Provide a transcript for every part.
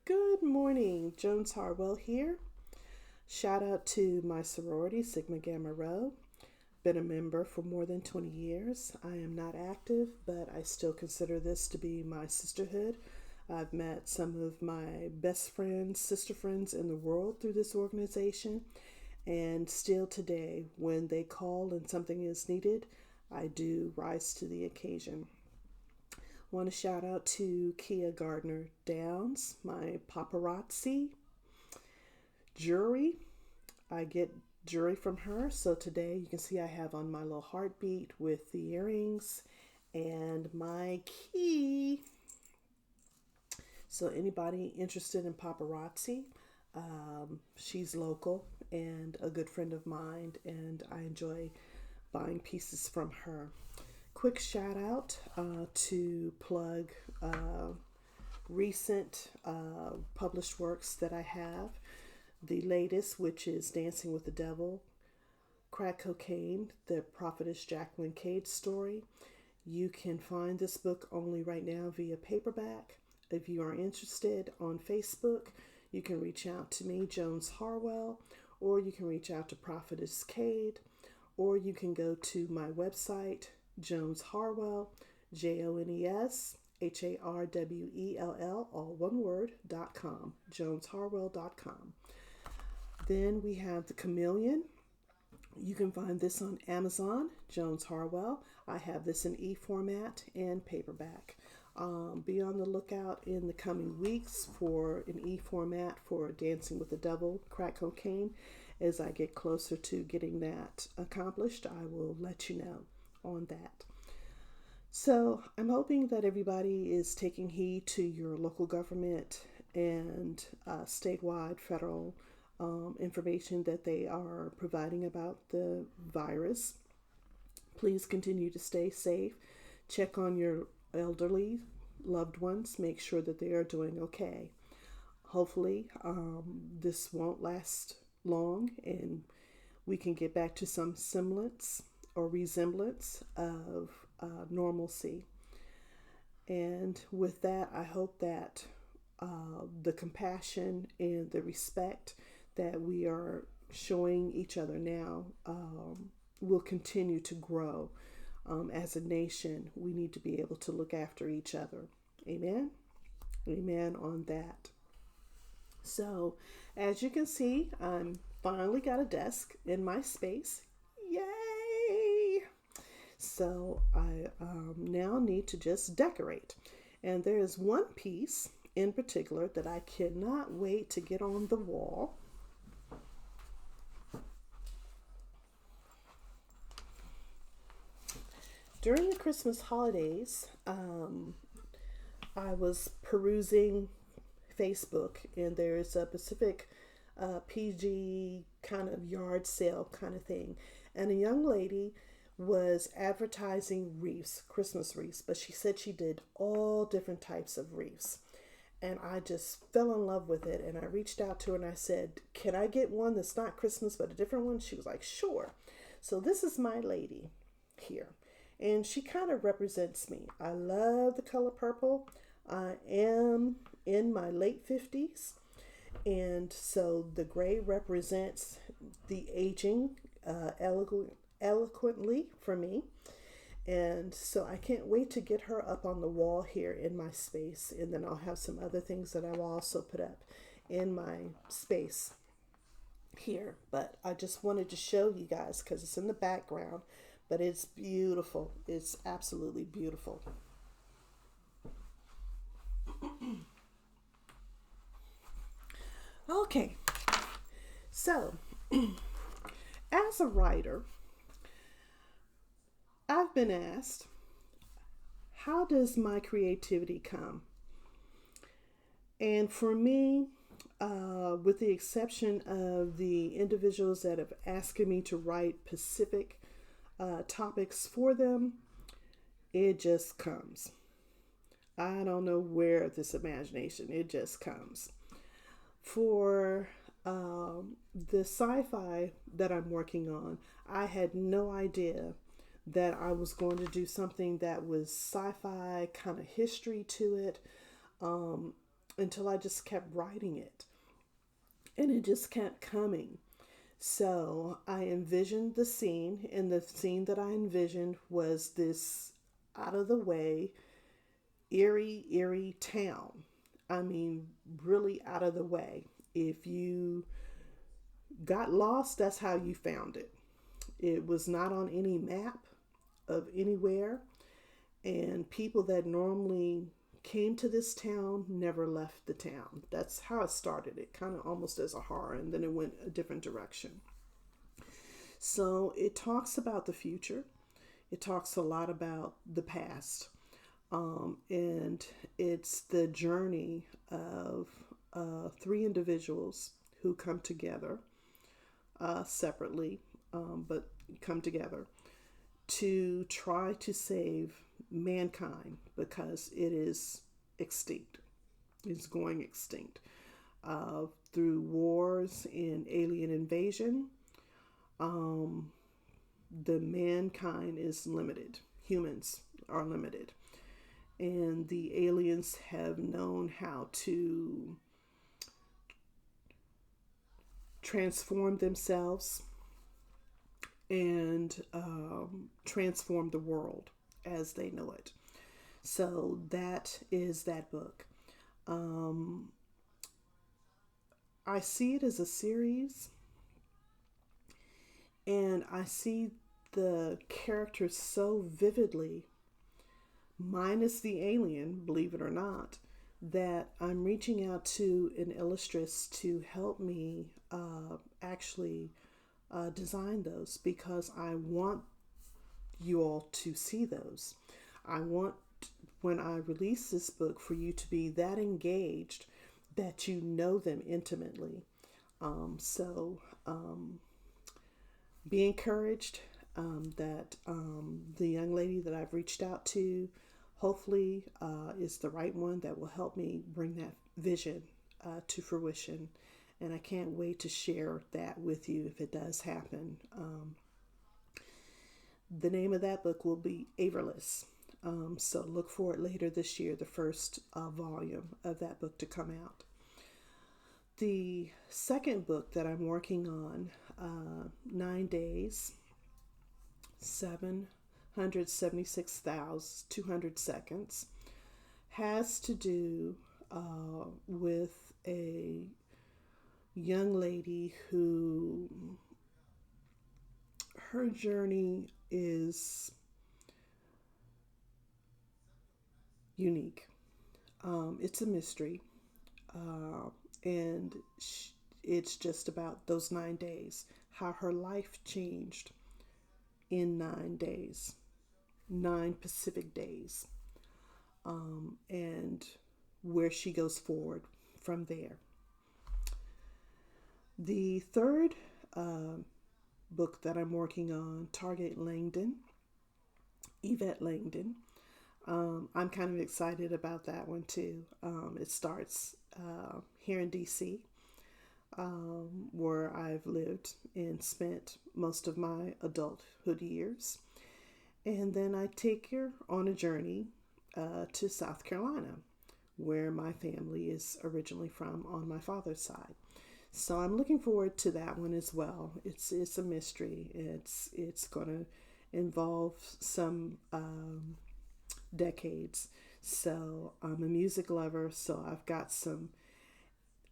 Good morning, Jones Harwell here. Shout out to my sorority, Sigma Gamma Rho. Been a member for more than 20 years. I am not active, but I still consider this to be my sisterhood. I've met some of my best friends, sister friends in the world through this organization, and still today, when they call and something is needed, I do rise to the occasion. Want to shout out to Kia Gardner Downs, my paparazzi jewelry. I get jewelry from her. So today you can see I have on my little heartbeat with the earrings and my key. So anybody interested in paparazzi, she's local and a good friend of mine, and I enjoy buying pieces from her. Quick shout out to plug recent published works that I have. The latest, which is Dancing with the Devil, Crack Cocaine, the Prophetess Jacqueline Cade story. You can find this book only right now via paperback. If you are interested on Facebook, you can reach out to me, Jones Harwell, or you can reach out to Prophetess Cade, or you can go to my website, Jones Harwell, JonesHarwell, all one word, .com, jonesharwell.com. Then we have The Chameleon. You can find this on Amazon, Jones Harwell. I have this in e-format and paperback. Be on the lookout in the coming weeks for an e-format for Dancing with the Devil, Crack Cocaine. As I get closer to getting that accomplished, I will let you know on that. So I'm hoping that everybody is taking heed to your local government and statewide, federal information that they are providing about the virus. Please continue to stay safe. Check on your elderly loved ones. Make sure that they are doing okay. Hopefully, this won't last long and we can get back to some semblance or resemblance of normalcy. And with that, I hope that the compassion and the respect that we are showing each other now will continue to grow. As a nation, we need to be able to look after each other. Amen? Amen on that. So, as you can see, I'm finally got a desk in my space. Yay! So, I now need to just decorate. And there is one piece in particular that I cannot wait to get on the wall. During the Christmas holidays, I was perusing Facebook, and there's a Pacific PG kind of yard sale kind of thing. And a young lady was advertising wreaths, Christmas wreaths, but she said she did all different types of wreaths. And I just fell in love with it. And I reached out to her and I said, "Can I get one that's not Christmas but a different one?" She was like, "Sure." So this is my lady here. And she kind of represents me. I love the color purple. I am in my late 50s. And so the gray represents the aging eloquently for me. And so I can't wait to get her up on the wall here in my space. And then I'll have some other things that I will also put up in my space here. But I just wanted to show you guys because it's in the background. But it's beautiful. It's absolutely beautiful. Okay, so as a writer, I've been asked, how does my creativity come? And for me, with the exception of the individuals that have asked me to write specific topics for them, it just comes. I don't know where this imagination, it just comes. For the sci-fi that I'm working on, I had no idea that I was going to do something that was sci-fi, kind of history to it. until I just kept writing it, and it just kept coming. So I envisioned the scene, and the scene that I envisioned was this out of the way, eerie town. I mean, really out of the way. If you got lost, that's how you found it. It was not on any map of anywhere, and people that normally came to this town never left the town. That's how it started. It kind of almost as a horror, and then it went a different direction. So it talks about the future. It talks a lot about the past. And it's the journey of three individuals who come together separately, but come together to try to save mankind because it is extinct. It's going extinct through wars and alien invasion. The mankind is limited. Humans are limited. And the aliens have known how to transform themselves and transform the world as they know it. So that is that book. I see it as a series, and I see the characters so vividly, minus the alien, believe it or not, that I'm reaching out to an illustratress to help me actually design those because I want you all to see those. I want, when I release this book, for you to be that engaged that you know them intimately. So be encouraged that the young lady that I've reached out to hopefully is the right one that will help me bring that vision to fruition. And I can't wait to share that with you if it does happen. The name of that book will be Averless. So look for it later this year, the first volume of that book to come out. The second book that I'm working on, 9 Days, 776,200 seconds, has to do with a young lady who, her journey is unique. It's a mystery, and it's just about those 9 days, how her life changed in 9 days, 9 Pacific days, and where she goes forward from there. The third book that I'm working on, Target Langdon, Yvette Langdon. I'm kind of excited about that one too. It starts here in DC, where I've lived and spent most of my adulthood years. And then I take her on a journey to South Carolina, where my family is originally from on my father's side. So I'm looking forward to that one as well. It's a mystery. It's going to involve some decades. So I'm a music lover, so I've got some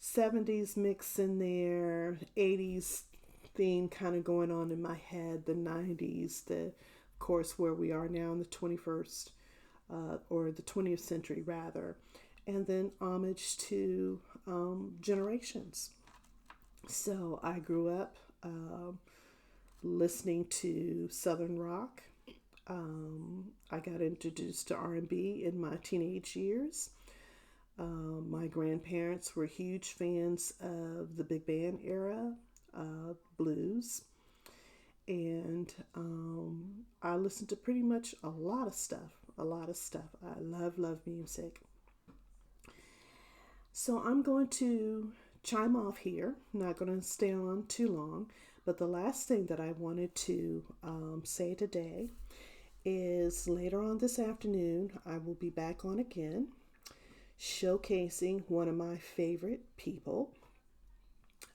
70s mix in there, 80s theme kind of going on in my head, the 90s, of course, where we are now in the 21st, or the 20th century rather, and then homage to generations. So I grew up listening to Southern rock. I got introduced to R&B in my teenage years. My grandparents were huge fans of the big band era, blues, and I listened to pretty much a lot of stuff. I love music. So I'm going to chime off here. I'm not going to stay on too long, but the last thing that I wanted to say today is later on this afternoon, I will be back on again showcasing one of my favorite people.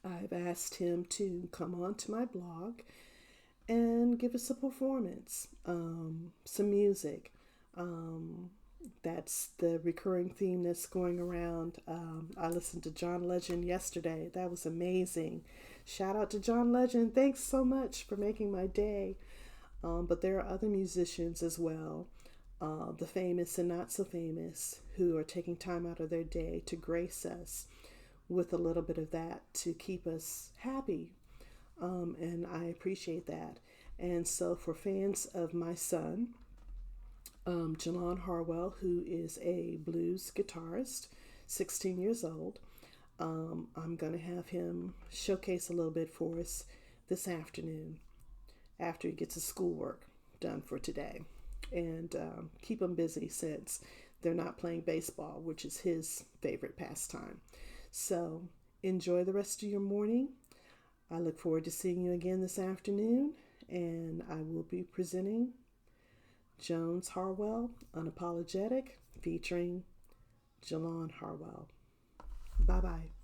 I've asked him to come on to my blog and give us a performance, some music. Um, that's the recurring theme that's going around. I listened to John Legend yesterday. That was amazing. Shout out to John Legend. Thanks so much for making my day. But there are other musicians as well, the famous and not so famous, who are taking time out of their day to grace us with a little bit of that to keep us happy. And I appreciate that. And so, for fans of my son, Jalon Harwell, who is a blues guitarist, 16 years old, I'm going to have him showcase a little bit for us this afternoon after he gets his schoolwork done for today. And keep him busy since they're not playing baseball, which is his favorite pastime. So enjoy the rest of your morning. I look forward to seeing you again this afternoon, and I will be presenting Jones Harwell, Unapologetic, featuring Jalon Harwell. Bye-bye.